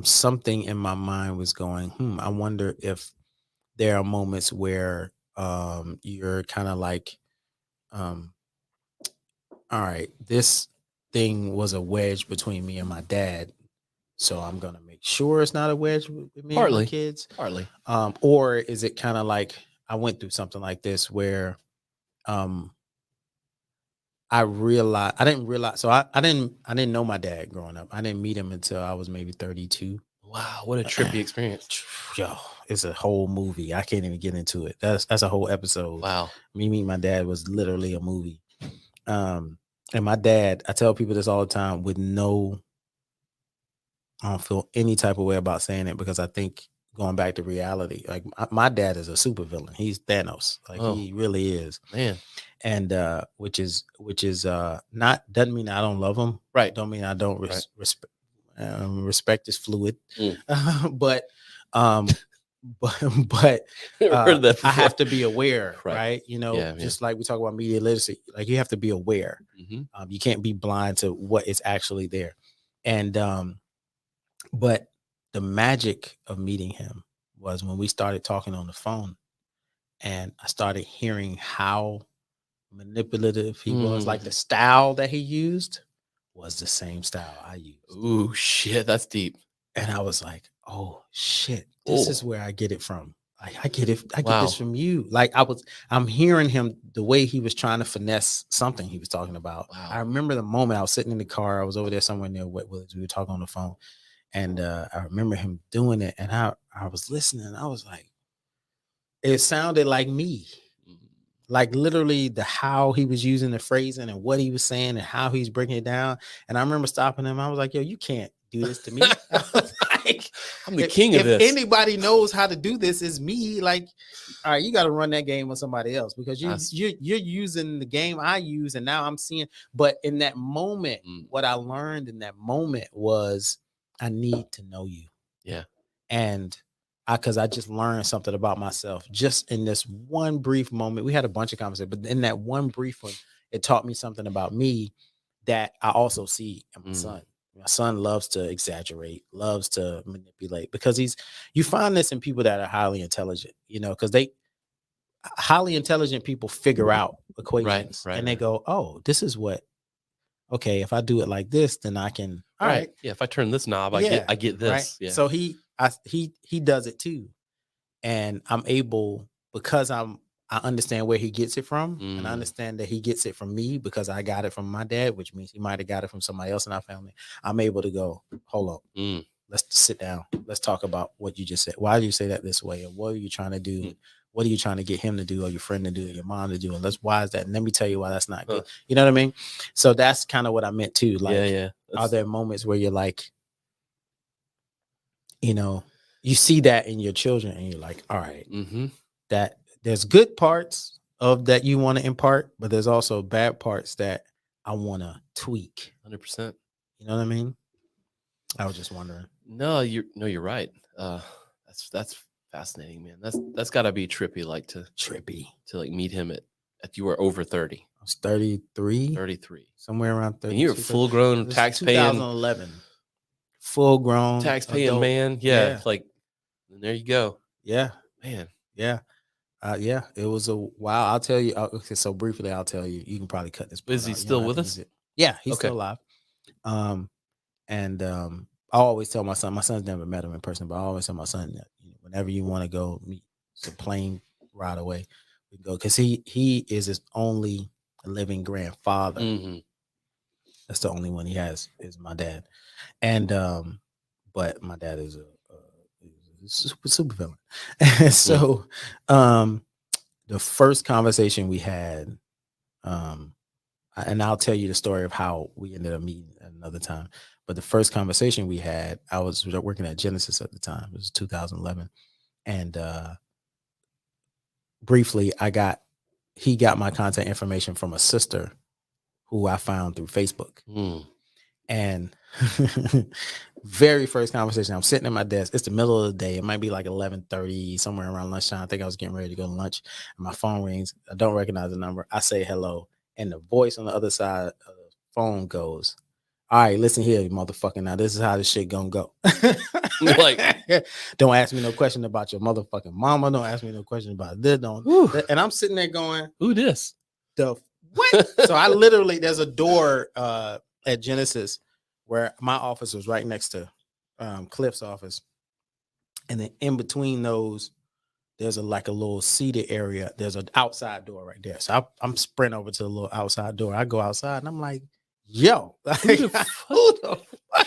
something in my mind was going, I wonder if there are moments where you're kind of like, um, all right, this thing was a wedge between me and my dad. So I'm gonna make sure it's not a wedge with me and my Partly, kids. partly. Or is it kind of like I went through something like this where um I didn't realize, so I didn't know my dad growing up. I didn't meet him until I was maybe 32. Wow, what a trippy experience. Yo, it's a whole movie. I can't even get into it. That's a whole episode. Wow. Me meeting my dad was literally a movie. Um, and my dad, I tell people this all the time with no, I don't feel any type of way about saying it because I think going back to reality, like my dad is a super villain. He's Thanos. Like Oh, he really is. man. And which is not, doesn't mean I don't love him. Right. Don't mean I don't Right. respect. Respect is fluid. Mm. But um but but Never heard that I before. have to be aware, Right. right? Yeah, man. Just like we talk about media literacy, like you have to be aware. Mhm. You can't be blind to what is actually there. And but the magic of meeting him was when we started talking on the phone and I started hearing how manipulative he was. Like the Mm. style that he used was the same style I used. Ooh, shit, that's deep. And I was like, oh shit, this is Oh, where I get it from. I get it, I get this wow. from you. Like I'm hearing him the way he was trying to finesse something he was talking about. I Wow. remember the moment I was sitting in the car, I was over there somewhere near Wet Woods. We were talking on the phone. And I remember him doing it. And I was listening. I was like, it sounded like me. Mm. Like literally the how he was using the phrasing and what he was saying and how he's breaking it down. And I remember stopping him. I was like, yo, you can't do this to me. I was like, I'm the king of if this. anybody knows how to do this, is me. Like, all right, you got to run that game on somebody else because That's you're using the game I use, and now I'm seeing. But in that moment, mm, what I learned in that moment was I need to know you. yeah. And because I just learned something about myself just in this one brief moment. We had a bunch of conversations, but in that one brief one, it taught me something about me that I also see in my Mm. son. My son loves to exaggerate, loves to manipulate because you find this in people that are highly intelligent, because they highly intelligent people figure out Right, equations right, and they right. go, oh, this is what, okay, if I do it like this, then I can, all Right. right. Yeah, if I turn this knob, Yeah. I get Right. this. Yeah. So he does it too. And I'm able, because I understand where he gets it from, and I Mm. understand that he gets it from me because I got it from my dad, which means he might have got it from somebody else in our family. I'm able to go, hold up, Mm. let's sit down, let's talk about what you just said. Why do you say that this way, or what are you trying to do? Mm. What are you trying to get him to do, or your friend to do, or your mom to do? And why is that? And let me tell you why that's not Huh. good. You know what I mean? So that's kind of what I meant too. Yeah, Like, yeah. are That's there moments where you're like, you know, you see that in your children, and you're like, all right, mhm. that there's good parts of that you want to impart, but there's also bad parts that I want to tweak. 100%. You know what I mean? I was just wondering. No, you're right. That's fascinating, man. That's got to be trippy, like Trippy. to like meet him at you were over 30, I was 33, 33, somewhere around and you're a 32. full grown This is tax paying 2011. Full grown adult. man. Yeah, Yeah. like and there you go, Yeah. man. Yeah. Yeah. It was a wow. I'll tell you. Okay. So briefly, I'll tell you. You can probably cut this part Is he out. You don't still have with to use us? it. Yeah. He's Okay. still alive. Um, And I always tell my son's never met him in person, but I always tell my son that whenever you want to go meet, it's a plane ride away. We can go because he is his only living grandfather. Hmm. That's the only one he has is my dad. And but my dad is a super villain. And Mm. so um the first conversation we had, um and I'll tell you the story of how we ended up meeting at another time. But the first conversation we had, I was working at Genesis at the time. It was 2011, and briefly, he got my contact information from a sister who I found through Facebook. Mm. And very first conversation, I'm sitting at my desk. It's the middle of the day. It might be like 11:30, somewhere around lunchtime. I think I was getting ready to go to lunch. And my phone rings. I don't recognize the number. I say hello, and the voice on the other side of the phone goes, all right, listen here, you motherfucker. Now this is how this shit gonna go. Like, Don't ask me no question about your motherfucking mama. Don't ask me no question about this. Don't. whew, And I'm sitting there going, who this? the what? So I literally, there's a door at Genesis where my office was right next to Cliff's office, and then in between those, there's a like a little seated area. There's an outside door right there. So I'm sprinting over to the little outside door. I go outside and I'm like, yo, like, Who the who the fuck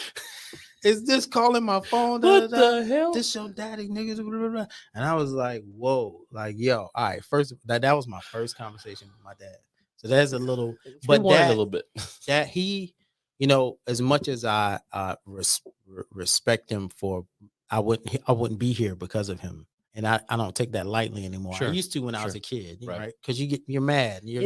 is this calling my phone? What the hell? This your daddy, niggas. Blah, blah, blah. And I was like, whoa, like, yo, all right. First, that was my first conversation with my dad. So there's a little, but Rewind that a little bit. that he, you know, as much as I respect him for, I wouldn't be here because of him. And I don't take that lightly anymore. Sure, I used to when I was sure. a kid, Right. right? Because you're mad. Yeah.